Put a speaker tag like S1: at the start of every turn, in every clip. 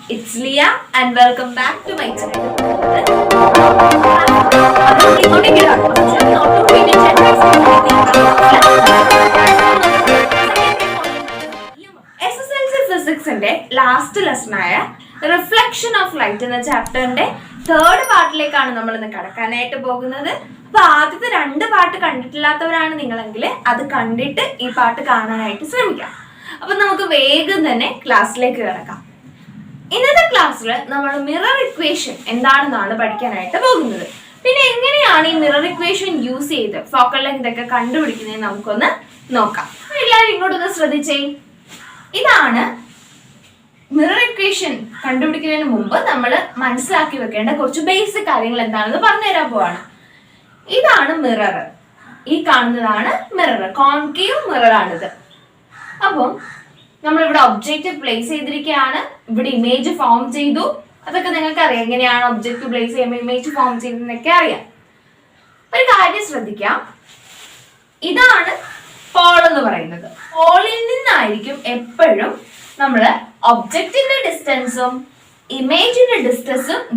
S1: it's Leah and welcome back to my channel. SSLC Physics last lesson Reflection of Light എന്ന ചാപ്റ്ററിന്റെ third പാർട്ടിലേക്കാണ് നമ്മൾ ഇന്ന് കടക്കാനായിട്ട് പോകുന്നത്. അപ്പൊ ആദ്യത്തെ രണ്ട് പാർട്ട് കണ്ടിട്ടില്ലാത്തവരാണ് നിങ്ങളെങ്കിൽ അത് കണ്ടിട്ട് ഈ പാർട്ട് കാണാനായിട്ട് ശ്രമിക്കാം. അപ്പൊ നമുക്ക് വേഗം തന്നെ ക്ലാസ്സിലേക്ക് കിടക്കാം. ഇന്നത്തെ ക്ലാസ്സിൽ നമ്മൾ മിറർ ഇക്വേഷൻ എന്താണെന്നാണ് പഠിക്കാനായിട്ട് പോകുന്നത്. പിന്നെ എങ്ങനെയാണ് ഈ മിറർ ഇക്വേഷൻ യൂസ് ചെയ്ത് ഫോക്കൽ ലെങ്ത് ഒക്കെ കണ്ടുപിടിക്കുന്നത് നമുക്കൊന്ന് നോക്കാം. എല്ലാവരും ഇങ്ങോട്ടൊന്ന് ശ്രദ്ധിച്ചേ. ഇതാണ് മിറർ ഇക്വേഷൻ കണ്ടുപിടിക്കുന്നതിന് മുമ്പ് നമ്മൾ മനസ്സിലാക്കി വെക്കേണ്ട കുറച്ച് ബേസിക് കാര്യങ്ങൾ എന്താണെന്ന് പറഞ്ഞുതരാൻ പോവാണ്. ഇതാണ് മിറർ. ഈ കാണുന്നതാണ് മിറർ. കോൺകേവ് മിറർ ആണിത്. അപ്പം നമ്മളിവിടെ ഒബ്ജക്റ്റ് പ്ലേസ് ചെയ്തിരിക്കുകയാണ്. ഇവിടെ ഇമേജ് ഫോം ചെയ്തു. അതൊക്കെ നിങ്ങൾക്ക് അറിയാം, എങ്ങനെയാണ് ഒബ്ജക്റ്റ് പ്ലേസ് ചെയ്യുമ്പോൾ ഇമേജ് ഫോം ചെയ്തതെന്നൊക്കെ അറിയാം. ഒരു കാര്യം ശ്രദ്ധിക്കാം, ഇതാണ് പോൾ എന്ന് പറയുന്നത്. പോളിൽ നിന്നായിരിക്കും എപ്പോഴും നമ്മൾ ഒബ്ജക്റ്റിന്റെ ഡിസ്റ്റൻസും ഇമേജിന്റെ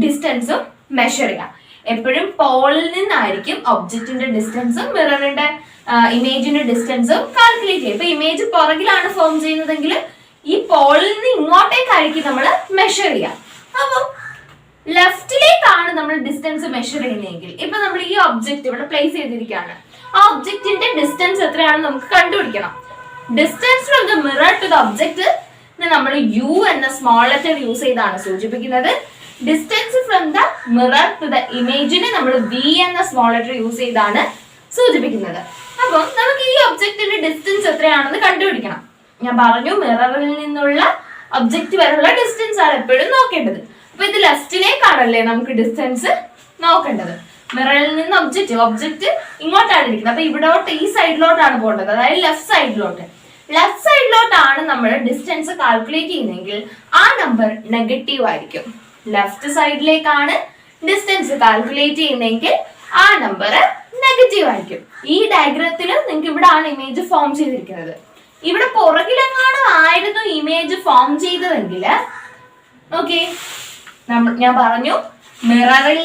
S1: ഡിസ്റ്റൻസും മെഷർ ചെയ്യാം. എപ്പോഴും പോളിൽ നിന്നായിരിക്കും ഒബ്ജക്റ്റിന്റെ ഡിസ്റ്റൻസും മിററിന്റെ ഇമേജിന്റെ ഡിസ്റ്റൻസും കാൽക്കുലേറ്റ് ചെയ്യും. ഇപ്പൊ ഇമേജ് പുറകിലാണ് ഫോം ചെയ്യുന്നതെങ്കിൽ ഈ പോളിൽ നിന്ന് ഇങ്ങോട്ടേക്കായിരിക്കും നമ്മൾ മെഷർ ചെയ്യാം. അപ്പം ലെഫ്റ്റിലേക്കാണ് നമ്മൾ ഡിസ്റ്റൻസ് മെഷർ ചെയ്യുന്നതെങ്കിൽ ഇപ്പൊ നമ്മൾ ഈ ഒബ്ജക്റ്റ് ഇവിടെ പ്ലേസ് ചെയ്തിരിക്കുകയാണ്. ആ ഒബ്ജക്റ്റിന്റെ ഡിസ്റ്റൻസ് എത്രയാണെന്ന് നമുക്ക് കണ്ടുപിടിക്കണം. Distance from the mirror to the object നമ്മൾ യു എന്ന സ്മോൾ ലെറ്റർ യൂസ് ചെയ്താണ് സൂചിപ്പിക്കുന്നത്. Distance from the mirror to the ഇമേജിനെ നമ്മൾ വി എന്ന സ്മോൾ ലെറ്റർ യൂസ് ചെയ്താണ് സൂചിപ്പിക്കുന്നത്. അപ്പം നമുക്ക് ഈ ഒബ്ജക്റ്റിന്റെ ഡിസ്റ്റൻസ് എത്രയാണെന്ന് കണ്ടുപിടിക്കണം. ഞാൻ പറഞ്ഞു, മിററിൽ നിന്നുള്ള ഒബ്ജക്റ്റ് വരെയുള്ള ഡിസ്റ്റൻസ് ആണ് എപ്പോഴും നോക്കേണ്ടത്. അപ്പൊ ഇത് ലെഫ്റ്റിലേക്കാണല്ലേ നമുക്ക് ഡിസ്റ്റൻസ് നോക്കേണ്ടത്. മിററിൽ നിന്ന് ഒബ്ജക്റ്റ് ഇങ്ങോട്ടാണ് ഇരിക്കുന്നത്. അപ്പൊ ഇവിടോട്ട് ഈ സൈഡിലോട്ടാണ് പോകേണ്ടത്, അതായത് ലെഫ്റ്റ് സൈഡിലോട്ടാണ് നമ്മൾ ഡിസ്റ്റൻസ് കാൽക്കുലേറ്റ് ചെയ്യുന്നതെങ്കിൽ ആ നമ്പർ നെഗറ്റീവ് ആയിരിക്കും. ലെഫ്റ്റ് സൈഡിലേക്കാണ് ഡിസ്റ്റൻസ് കാൽക്കുലേറ്റ് ചെയ്യുന്നതെങ്കിൽ ആ നമ്പർ നെഗറ്റീവ് ആയിരിക്കും. ഈ ഡയഗ്രത്തിൽ നിങ്ങൾക്ക് ഇവിടെ ആണ് ഇമേജ് ഫോം ചെയ്തിരിക്കുന്നത്. ഇവിടെ പുറകിലെങ്ങാനും ആയിരുന്നു ഇമേജ് ഫോം ചെയ്തതെങ്കിൽ ഓക്കെ, ഞാൻ പറഞ്ഞു മിററിൽ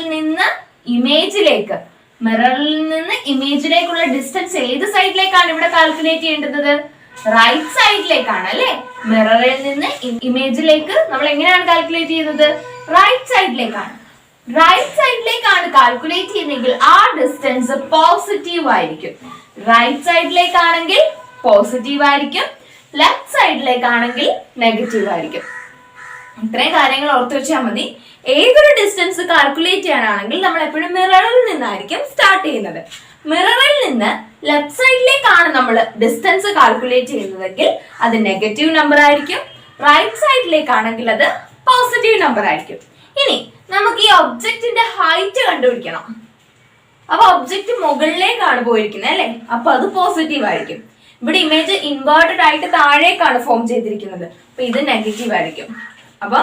S1: നിന്ന് ഇമേജിലേക്കുള്ള ഡിസ്റ്റൻസ് ഏത് സൈഡിലേക്കാണ് ഇവിടെ കാൽക്കുലേറ്റ് ചെയ്യേണ്ടത്? റൈറ്റ് സൈഡിലേക്കാണ് അല്ലെ. മിററിൽ നിന്ന് ഇമേജിലേക്ക് നമ്മൾ എങ്ങനെയാണ് കാൽക്കുലേറ്റ് ചെയ്യുന്നത്? റൈറ്റ് സൈഡിലേക്കാണ് കാൽക്കുലേറ്റ് ചെയ്യുന്നതെങ്കിൽ ആ ഡിസ്റ്റൻസ് പോസിറ്റീവ് ആയിരിക്കും. റൈറ്റ് സൈഡിലേക്കാണെങ്കിൽ പോസിറ്റീവ് ആയിരിക്കും, ലെഫ്റ്റ് സൈഡിലേക്കാണെങ്കിൽ നെഗറ്റീവ് ആയിരിക്കും. ഇത്രയും കാര്യങ്ങൾ ഓർത്ത് വെച്ചാൽ മതി. ഏതൊരു ഡിസ്റ്റൻസ് കാൽക്കുലേറ്റ് ചെയ്യാനാണെങ്കിൽ നമ്മൾ എപ്പോഴും മിററിൽ നിന്നായിരിക്കും സ്റ്റാർട്ട് ചെയ്യുന്നത്. മിററിൽ നിന്ന് ലെഫ്റ്റ് സൈഡിലേക്കാണ് നമ്മൾ ഡിസ്റ്റൻസ് കാൽക്കുലേറ്റ് ചെയ്യുന്നതെങ്കിൽ അത് നെഗറ്റീവ് നമ്പർ ആയിരിക്കും. റൈറ്റ് സൈഡിലേക്കാണെങ്കിൽ അത് പോസിറ്റീവ് നമ്പർ ആയിരിക്കും. ഇനി നമുക്ക് ഈ ഒബ്ജക്റ്റിന്റെ ഹൈറ്റ് കണ്ടുപിടിക്കണം. അപ്പൊ ഒബ്ജക്റ്റ് മുകളിലേക്കാണ് പോയിരിക്കുന്നത് അല്ലെ, അപ്പൊ അത് പോസിറ്റീവ് ആയിരിക്കും. ഇവിടെ ഇമേജ് ഇൻവേർട്ടഡ് ആയിട്ട് താഴേക്കാണ് ഫോം ചെയ്തിരിക്കുന്നത്, അപ്പൊ ഇത് നെഗറ്റീവ് ആയിരിക്കും. അപ്പൊ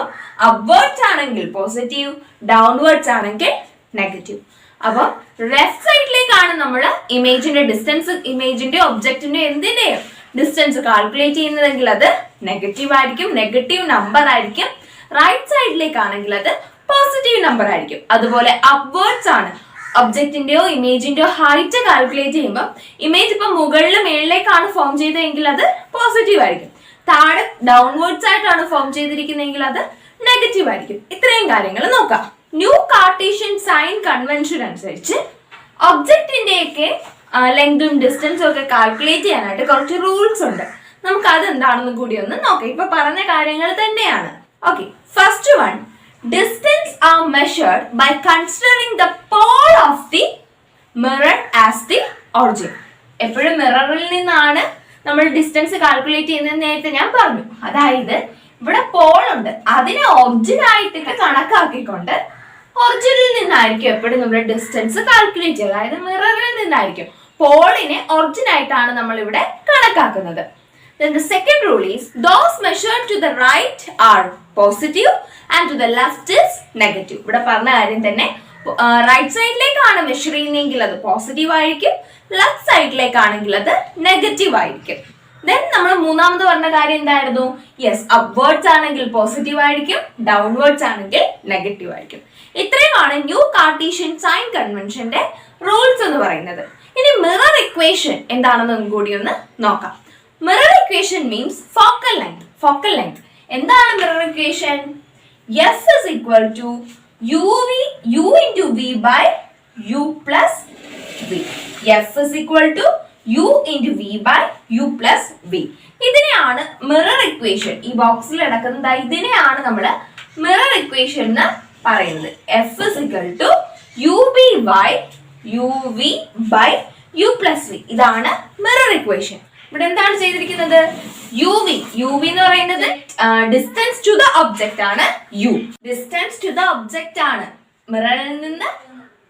S1: അപ്വേർഡ്സ് ആണെങ്കിൽ പോസിറ്റീവ്, ഡൗൺവേർഡ്സ് ആണെങ്കിൽ നെഗറ്റീവ്. അപ്പൊ ലെഫ്റ്റ് സൈഡിലേക്കാണ് നമ്മൾ ഇമേജിന്റെ ഒബ്ജക്റ്റിന്റെ എന്തിന്റെയും ഡിസ്റ്റൻസ് കാൽക്കുലേറ്റ് ചെയ്യുന്നതെങ്കിൽ അത് നെഗറ്റീവ് ആയിരിക്കും, നെഗറ്റീവ് നമ്പർ ആയിരിക്കും. റൈറ്റ് സൈഡിലേക്കാണെങ്കിൽ അത് പോസിറ്റീവ് നമ്പർ ആയിരിക്കും. അതുപോലെ അപ്വേർഡ്സ് ആണ് ഒബ്ജക്റ്റിന്റെയോ ഇമേജിന്റെയോ ഹൈറ്റ് കാൽക്കുലേറ്റ് ചെയ്യുമ്പോൾ ഇമേജ് ഇപ്പൊ മുകളിൽ മേളിലേക്കാണ് ഫോം ചെയ്തതെങ്കിൽ അത് പോസിറ്റീവ് ആയിരിക്കും. താഴെ ഡൗൺവേർഡ്സ് ആയിട്ടാണ് ഫോം ചെയ്തിരിക്കുന്നതെങ്കിൽ അത് നെഗറ്റീവ് ആയിരിക്കും. ഇത്രയും കാര്യങ്ങൾ നോക്കാം. ന്യൂ കാർട്ടീഷ്യൻ സൈൻ കൺവെൻഷൻ അനുസരിച്ച് ഒബ്ജക്റ്റിന്റെയൊക്കെ ലെങ്തും ഡിസ്റ്റൻസും ഒക്കെ കാൽക്കുലേറ്റ് ചെയ്യാനായിട്ട് കുറച്ച് റൂൾസ് ഉണ്ട്. നമുക്ക് അത് എന്താണെന്ന് കൂടി ഒന്ന് നോക്കാം. ഇപ്പൊ പറഞ്ഞ കാര്യങ്ങൾ തന്നെയാണ്. Okay, first one, distance are measured by considering the pole of the mirror as the origin. എപ്പോഴും മിററിൽ നിന്നാണ് നമ്മൾ ഡിസ്റ്റൻസ് കാൽക്കുലേറ്റ് ചെയ്യുന്നത് നേരത്തെ ഞാൻ പറഞ്ഞു. അതായത് ഇവിടെ പോൾ ഉണ്ട്, അതിനെ ഒറിജിൻ ആയിട്ടൊക്കെ കണക്കാക്കിക്കൊണ്ട് ഒറിജിനിൽ നിന്നായിരിക്കും എപ്പോഴും നമ്മൾ ഡിസ്റ്റൻസ് കാൽക്കുലേറ്റ് ചെയ്യുക. അതായത് മിററിൽ നിന്നായിരിക്കും. പോളിനെ ഒറിജിൻ ആയിട്ടാണ് നമ്മൾ ഇവിടെ കണക്കാക്കുന്നത്. Then the second rule is those measured to the right are positive and to the left is negative. ഇവിടെ പറഞ്ഞ കാര്യം തന്നെ, റൈറ്റ് സൈഡിലേക്കാണ് മെഷർ ചെയ്യുന്നതെങ്കിൽ അത് പോസിറ്റീവ് ആയിരിക്കും, ലെഫ്റ്റ് സൈഡിലേക്കാണെങ്കിൽ അത് നെഗറ്റീവ് ആയിരിക്കും. ദെൻ നമ്മൾ മൂന്നാമത് പറഞ്ഞ കാര്യം എന്തായിരുന്നു? യെസ്, അപ്വേർഡ്സ് ആണെങ്കിൽ പോസിറ്റീവ് ആയിരിക്കും, ഡൗൺവേർഡ്സ് ആണെങ്കിൽ നെഗറ്റീവ് ആയിരിക്കും. ഇത്രയുമാണ് ന്യൂ കാർട്ടീഷ്യൻ സൈൻ കൺവെൻഷന്റെ റൂൾസ് എന്ന് പറയുന്നത്. ഇനി മിറർ ഇക്വേഷൻ എന്താണെന്ന് കൂടി ഒന്ന് നോക്കാം. Mirror equation means focal length. Focal length എന്താണ് mirror equation? F is equal to u into v by u plus v. F is equal to u into v by u plus v. ഇതിനെയാണ് mirror equation. ഈ ബോക്സിൽ കിടക്കുന്നത് ഇതിനെയാണ് നമ്മൾ mirror equation എന്ന് പറയുന്നത്. F is equal to ub by uv by u plus v. ഇതാണ് mirror equation. ഇവിടെ എന്താണ് ചെയ്തിരിക്കുന്നത്? യു വി എന്ന് പറയുന്നത് ഡിസ്റ്റൻസ് ടു ദ ഒബ്ജക്റ്റ് ആണ്. U distance to the object ആണ്. മിററിൽ നിന്ന്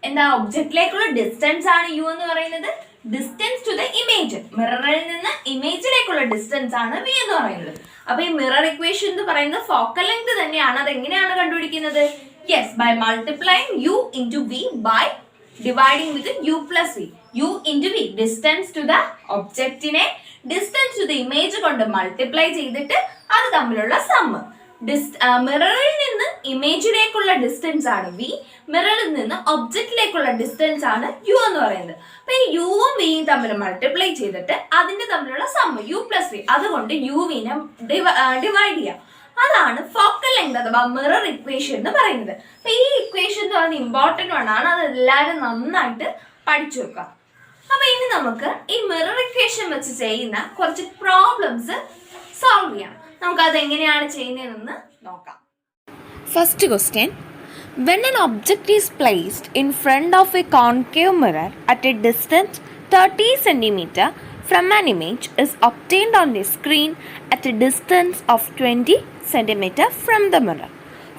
S1: എന്താ ഒബ്ജക്റ്റിലേക്കുള്ള ഡിസ്റ്റൻസ് ആണ് യു എന്ന് പറയുന്നത്. ഡിസ്റ്റൻസ് ടു ദ ഇമേജ്, മിററിൽ നിന്ന് ഇമേജിലേക്കുള്ള ഡിസ്റ്റൻസ് ആണ് വി എന്ന് പറയുന്നത്. അപ്പൊ ഈ മിറർ ഇക്വേഷൻ എന്ന് പറയുന്നത് ഫോക്കൽ ലെങ്ത് തന്നെയാണ്. അത് എങ്ങനെയാണ് കണ്ടുപിടിക്കുന്നത്? Yes, by multiplying u into v by dividing with u plus v. U into v distance to the ഒബ്ജക്റ്റിനെ ഡിസ്റ്റൻസ് ടു ദ ഇമേജ് കൊണ്ട് മൾട്ടിപ്ലൈ ചെയ്തിട്ട് അത് തമ്മിലുള്ള സമ്മ്. മിററിൽ നിന്ന് ഇമേജിലേക്കുള്ള ഡിസ്റ്റൻസ് ആണ് വി, മിററിൽ നിന്ന് ഒബ്ജക്റ്റിലേക്കുള്ള ഡിസ്റ്റൻസ് ആണ് യു എന്ന് പറയുന്നത്. അപ്പൊ ഈ യുവും വിയും തമ്മിൽ മൾട്ടിപ്ലൈ ചെയ്തിട്ട് അതിന്റെ തമ്മിലുള്ള സമ്മ് യു പ്ലസ് വി, അതുകൊണ്ട് യു വിനെ ഡിവൈഡ് ചെയ്യാം. അതാണ് ഫോക്കൽ ലെങ്ത് അഥവാ മിറർ ഇക്വേഷൻ എന്ന് പറയുന്നത്. അപ്പൊ ഈ ഇക്വേഷൻ എന്ന് പറയുന്നത് ഇമ്പോർട്ടന്റ് ആണ്. അത് എല്ലാവരും നന്നായിട്ട് പഠിച്ചു വെക്കുക. അപ്പൊ ഇനി നമുക്ക് ഈ മിറർ ഇക്വേഷൻ വെച്ച് ചെയ്യുന്ന കുറച്ച് പ്രോബ്ലംസ് സോൾവ് ചെയ്യാം. നമുക്ക് അത് എങ്ങനെയാണ് ചെയ്യുന്നതെന്ന് നോക്കാം.
S2: First question, when an object is placed in front of a concave mirror at a distance 30 cm from an image is obtained on the screen at a distance of 20 cm from the mirror.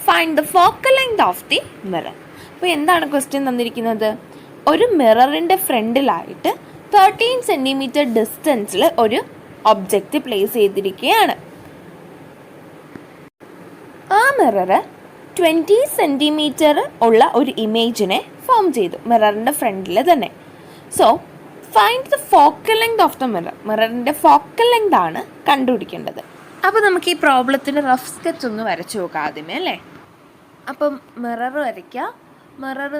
S2: Find the focal length of the mirror. അപ്പോൾ എന്താണ് question തന്നിരിക്കുന്നത്? ഒരു മിററിൻ്റെ ഫ്രണ്ടിലായിട്ട് 13 centimetre ഡിസ്റ്റൻസിൽ ഒരു object place ചെയ്തിരിക്കുകയാണ്. ആ mirror 20 centimetre ഉള്ള ഒരു ഇമേജിനെ form ചെയ്തു മിററിൻ്റെ ഫ്രണ്ടിൽ തന്നെ. So find the focal length of the mirror. മിററിൻ്റെ ഫോക്കൽ ലെങ്ത് ആണ് കണ്ടുപിടിക്കേണ്ടത്. അപ്പോൾ നമുക്ക് ഈ പ്രോബ്ലത്തിന് റഫ് സ്കെച്ച് ഒന്ന് വരച്ചു നോക്കാം ആദ്യമേ അല്ലേ. അപ്പം മിറർ വരയ്ക്കുക. മിറർ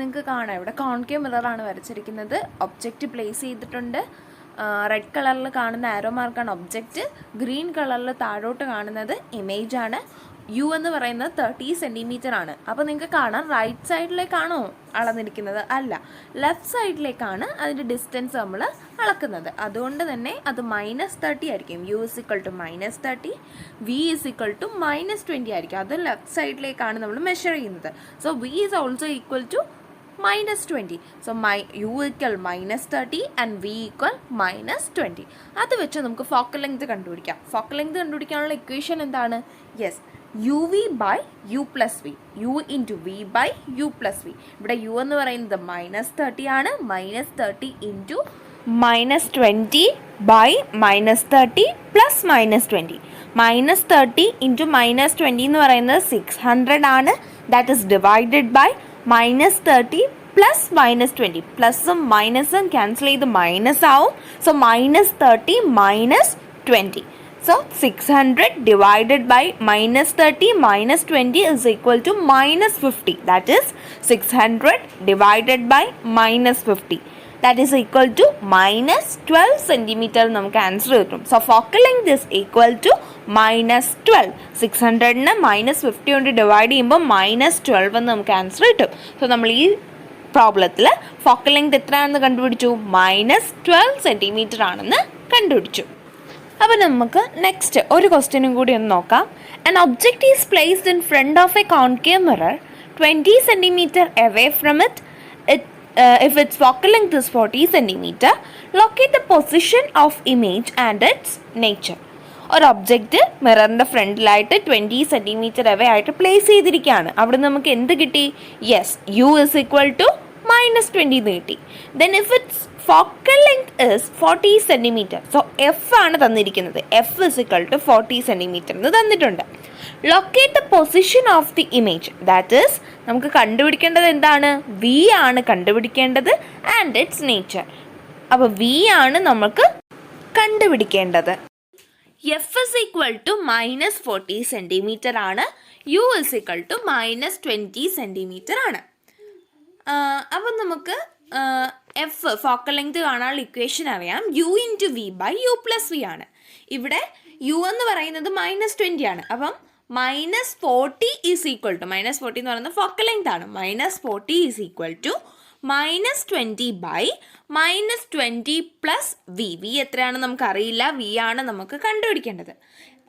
S2: നിങ്ങൾക്ക് കാണാം, ഇവിടെ കോൺകേവ് മിററാണ് വരച്ചിരിക്കുന്നത്. ഒബ്ജക്റ്റ് പ്ലേസ് ചെയ്തിട്ടുണ്ട്. റെഡ് കളറിൽ കാണുന്ന ആരോ മാർക്കാണ് ഒബ്ജക്റ്റ്, ഗ്രീൻ കളറിൽ താഴോട്ട് കാണുന്നത് ഇമേജാണ്. യു എന്ന് പറയുന്നത് 30 സെൻറ്റിമീറ്റർ ആണ്. അപ്പോൾ നിങ്ങൾക്ക് കാണാം റൈറ്റ് സൈഡിലേക്കാണോ അളന്നിരിക്കുന്നത്? അല്ല, ലെഫ്റ്റ് സൈഡിലേക്കാണ് അതിൻ്റെ ഡിസ്റ്റൻസ് നമ്മൾ അളക്കുന്നത്. അതുകൊണ്ട് തന്നെ അത് -30 ആയിരിക്കും. U is equal to -30, v is equal to -20 ആയിരിക്കും. അത് ലെഫ്റ്റ് സൈഡിലേക്കാണ് നമ്മൾ മെഷർ ചെയ്യുന്നത്. So v is also equal to -20. So u equal -30 and v equal -20. അത് വെച്ച് നമുക്ക് ഫോക്കൽ ലെങ്ത് കണ്ടുപിടിക്കാം. ഫോക്കൽ ലെങ്ത് കണ്ടുപിടിക്കാനുള്ള ഇക്വേഷൻ എന്താണ്? Yes, u v by u plus v, u into v by u plus v. ഇവിടെ u എന്ന് പറയുന്നത് -30 ആണ്. -30 ഇൻറ്റു -20 ബൈ -30 പ്ലസ് -20. -30 ഇൻറ്റു -20 എന്ന് പറയുന്നത് 600 ആണ്. That is divided by -30 plus -20. പ്ലസും മൈനസും ക്യാൻസൽ ചെയ്ത് മൈനസ് ആവും. So -30 -20. So 600 divided by -30 -20 is equal to -50. That is 600 divided by -50. That is equal to -12 centimeter. നമുക്ക് ആൻസർ കിട്ടും. So focal length is equal to -12. 600നെ -50 കൊണ്ട് ഡിവൈഡ് ചെയ്യുമ്പോൾ -12 എന്ന് നമുക്ക് ആൻസർ കിട്ടും. സോ നമ്മൾ ഈ പ്രോബ്ലത്തിൽ ഫോക്കൽ ലെങ്ത് എത്രയാണെന്ന് കണ്ടുപിടിച്ചു? -12 സെൻറ്റിമീറ്റർ ആണെന്ന് കണ്ടുപിടിച്ചു. അപ്പോൾ നമുക്ക് നെക്സ്റ്റ് ഒരു ക്വസ്റ്റ്യനും കൂടി ഒന്ന് നോക്കാം. An object is placed in front of a concave mirror 20 cm away from it. If its focal length is 40 cm, locate the position of image and its nature. ഒരു ഒബ്ജക്റ്റ് മിററിൻ്റെ ഫ്രണ്ടിലായിട്ട് 20 സെൻറ്റിമീറ്റർ അവേ ആയിട്ട് place ചെയ്തിരിക്കുകയാണ്. അവിടെ നമുക്ക് എന്ത് കിട്ടി? Yes, u is equal to -20 എന്ന് കിട്ടി. Then if its focal length is 40 centimetre, so f ആണ് തന്നിരിക്കുന്നത്. F is equal to 40 centimetre എന്ന് തന്നിട്ടുണ്ട്. Locate the position of the image, that is നമുക്ക് കണ്ടുപിടിക്കേണ്ടത് എന്താണ്? വി ആണ് കണ്ടുപിടിക്കേണ്ടത് ആൻഡ് ഇറ്റ്സ് നേച്ചർ. അപ്പോൾ വി ആണ് നമുക്ക് കണ്ടുപിടിക്കേണ്ടത്. F is equal to -40 centimetre ആണ്. U is equal to -20 centimetre ആണ്. അപ്പം നമുക്ക് എഫ് ഫോക്കൽ ലെങ്ത് കാണാനുള്ള ഇക്വേഷൻ അറിയാം. U × V / U + V ആണ്. ഇവിടെ U എന്ന് പറയുന്നത് -20 ആണ്. അപ്പം -40 ഈസ് ഈക്വൽ ടു -40 എന്ന് പറയുന്നത് ഫോക്കൽ ലെങ്ത് ആണ്. -40 is equal to -20 / -20 + V. V എത്രയാണ് നമുക്കറിയില്ല, V ആണ് നമുക്ക് കണ്ടുപിടിക്കേണ്ടത്.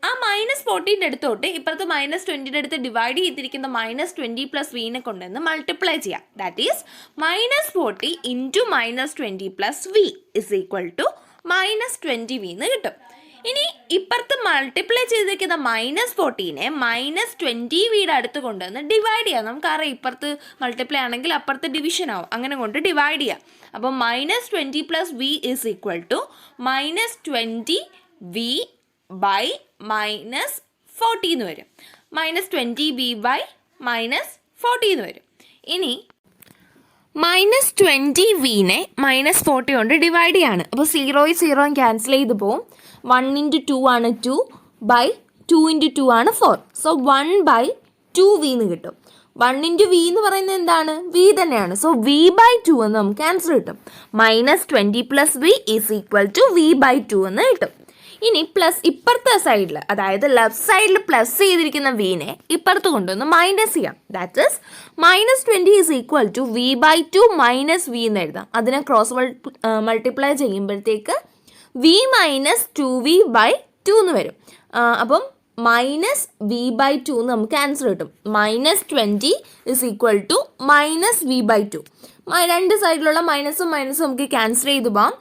S2: ആ -40ൻ്റെ അടുത്തോട്ട് ഇപ്പുറത്ത് -20ൻ്റെ അടുത്ത് ഡിവൈഡ് ചെയ്തിരിക്കുന്ന -20 + V കൊണ്ടുവന്ന് മൾട്ടിപ്ലൈ ചെയ്യാം. That is -40 × -20 + V is equal to -20V എന്ന് കിട്ടും. ഇനി ഇപ്പുറത്ത് മൾട്ടിപ്ലൈ ചെയ്തിരിക്കുന്ന -40നെ -20Vയുടെ അടുത്ത് കൊണ്ടുവന്ന് ഡിവൈഡ് ചെയ്യാം. നമുക്കറിയാം ഇപ്പുറത്ത് മൾട്ടിപ്ലൈ ആണെങ്കിൽ അപ്പുറത്ത് ഡിവിഷൻ ആവും. അങ്ങനെ കൊണ്ട് ഡിവൈഡ് ചെയ്യാം. അപ്പോൾ -20 + V is equal to -20V / -40 എന്ന് വരും. -20V / -40 എന്ന് വരും. ഇനി -20Vനെ -40 കൊണ്ട് ഡിവൈഡ് ചെയ്യാണ്. അപ്പോൾ 0 ക്യാൻസൽ ചെയ്ത് പോവും. 1 × 2 ആണ് 2 / 2 × 2 ആണ് 4. സോ 1/2V എന്ന് കിട്ടും. 1 × V എന്ന് പറയുന്നത് എന്താണ്? V തന്നെയാണ്. സോ V/2 എന്ന് നമുക്ക് ആൻസർ കിട്ടും. -20 + V is equal to V/2 എന്ന് കിട്ടും. ഇനി പ്ലസ് ഇപ്പുറത്തെ സൈഡിൽ, അതായത് ലെഫ്റ്റ് സൈഡിൽ പ്ലസ് ചെയ്തിരിക്കുന്ന വീനെ ഇപ്പുറത്ത് കൊണ്ടുവന്ന് മൈനസ് ചെയ്യാം. That is -20 is equal to V/2 - V എന്ന് എഴുതാം. അതിനെ ക്രോസ് മൾട്ടിപ്ലൈ ചെയ്യുമ്പോഴത്തേക്ക് V - 2V/2 എന്ന് വരും. അപ്പം -V/2 എന്ന് നമുക്ക് ആൻസർ കിട്ടും. -20 ഈസ് ഈക്വൽ ടു -V/2. രണ്ട് സൈഡിലുള്ള മൈനസും നമുക്ക് ക്യാൻസൽ ചെയ്ത് പോകാം.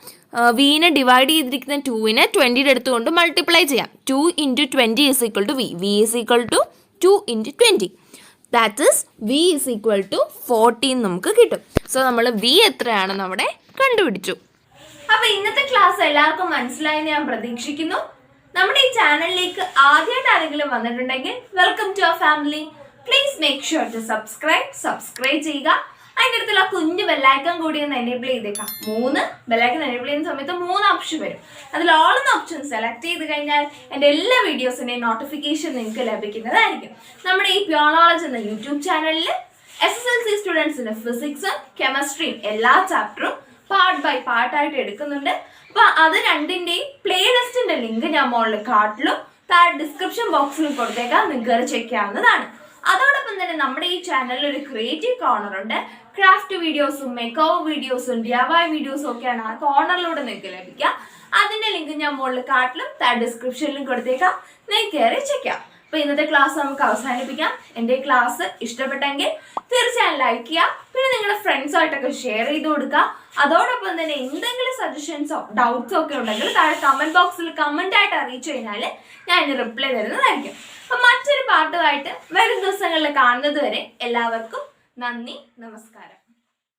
S2: വീനെ ഡിവൈഡ് ചെയ്തിരിക്കുന്ന 2നെ 20യുടെ അടുത്ത് കൊണ്ട് മൾട്ടിപ്ലൈ ചെയ്യാം. 2 × 20 is equal to V. V is equal to 2 × 20. That is V is equal to 14 നമുക്ക് കിട്ടും. സോ നമ്മൾ V എത്രയാണെന്ന് അവിടെ കണ്ടുപിടിച്ചു.
S1: അപ്പൊ ഇന്നത്തെ ക്ലാസ് എല്ലാവർക്കും മനസ്സിലായെന്ന് ഞാൻ പ്രതീക്ഷിക്കുന്നു. നമ്മുടെ ഈ ചാനലിലേക്ക് ആദ്യമായിട്ട് ആരെങ്കിലും വന്നിട്ടുണ്ടെങ്കിൽ welcome to our family. Please make sure to subscribe ചെയ്യുക. അതിൻ്റെ അടുത്തുള്ള കുഞ്ഞു ബെല്ലൈക്കൺ കൂടി ഒന്ന് എനേബിൾ ചെയ്തേക്കാം. 3 ബെല്ലൈക്കൺ എനേബിൾ ചെയ്യുന്ന സമയത്ത് 3 ഓപ്ഷൻ വരും. അതിൽ ഓൾ എന്ന ഓപ്ഷൻ സെലക്ട് ചെയ്ത് കഴിഞ്ഞാൽ എൻ്റെ എല്ലാ വീഡിയോസിൻ്റെയും നോട്ടിഫിക്കേഷൻ നിങ്ങൾക്ക് ലഭിക്കുന്നതായിരിക്കും. നമ്മുടെ ഈ പ്യോണോളജി എന്ന യൂട്യൂബ് ചാനലിൽ SSLC സ്റ്റുഡൻസിന് ഫിസിക്സും കെമിസ്ട്രിയും എല്ലാ ചാപ്റ്ററും പാർട്ട് ബൈ പാർട്ടായിട്ട് എടുക്കുന്നുണ്ട്. അപ്പോൾ അത് രണ്ടിൻ്റെയും പ്ലേലിസ്റ്റിൻ്റെ ലിങ്ക് ഞാൻ മുകളിൽ കാർട്ടിലും താഴെ ഡിസ്ക്രിപ്ഷൻ ബോക്സിലും കൊടുത്തേക്കാം. നിങ്ങൾക്ക് ചെക്ക് ചെയ്യാവുന്നതാണ്. അതോടൊപ്പം തന്നെ നമ്മുടെ ഈ ചാനലിൽ ഒരു ക്രിയേറ്റീവ് കോർണർ ഉണ്ട്. ക്രാഫ്റ്റ് വീഡിയോസും മേക്ക് ഓവർ വീഡിയോസും DIY വീഡിയോസും ഒക്കെയാണ് ആ കോർണറിലൂടെ നിങ്ങൾക്ക് ലഭിക്കുക. അതിൻ്റെ ലിങ്ക് ഞാൻ മുകളിൽ കാർട്ടിലും താഴെ ഡിസ്ക്രിപ്ഷനിലും കൊടുത്തേക്കാം. നിങ്ങൾക്ക് കയറി ചെക്ക് ചെയ്യാം. അപ്പോൾ ഇന്നത്തെ ക്ലാസ് നമുക്ക് അവസാനിപ്പിക്കാം. എൻ്റെ ക്ലാസ് ഇഷ്ടപ്പെട്ടെങ്കിൽ തീർച്ചയായും ലൈക്ക് ചെയ്യുക. പിന്നെ നിങ്ങളുടെ ഫ്രണ്ട്സുമായിട്ടൊക്കെ ഷെയർ ചെയ്ത് കൊടുക്കുക. അതോടൊപ്പം തന്നെ എന്തെങ്കിലും സജഷൻസോ ഡൗട്ട്സോ ഒക്കെ ഉണ്ടെങ്കിൽ താഴെ കമൻറ്റ് ബോക്സിൽ കമൻറ്റായിട്ട് അറിയിച്ചു കഴിഞ്ഞാൽ ഞാൻ ഇതിന് റിപ്ലൈ തരുന്നതായിരിക്കും. അപ്പം മറ്റൊരു പാട്ടുമായിട്ട് വരും ദിവസങ്ങളിൽ കാണുന്നത് വരെ എല്ലാവർക്കും നന്ദി, നമസ്കാരം.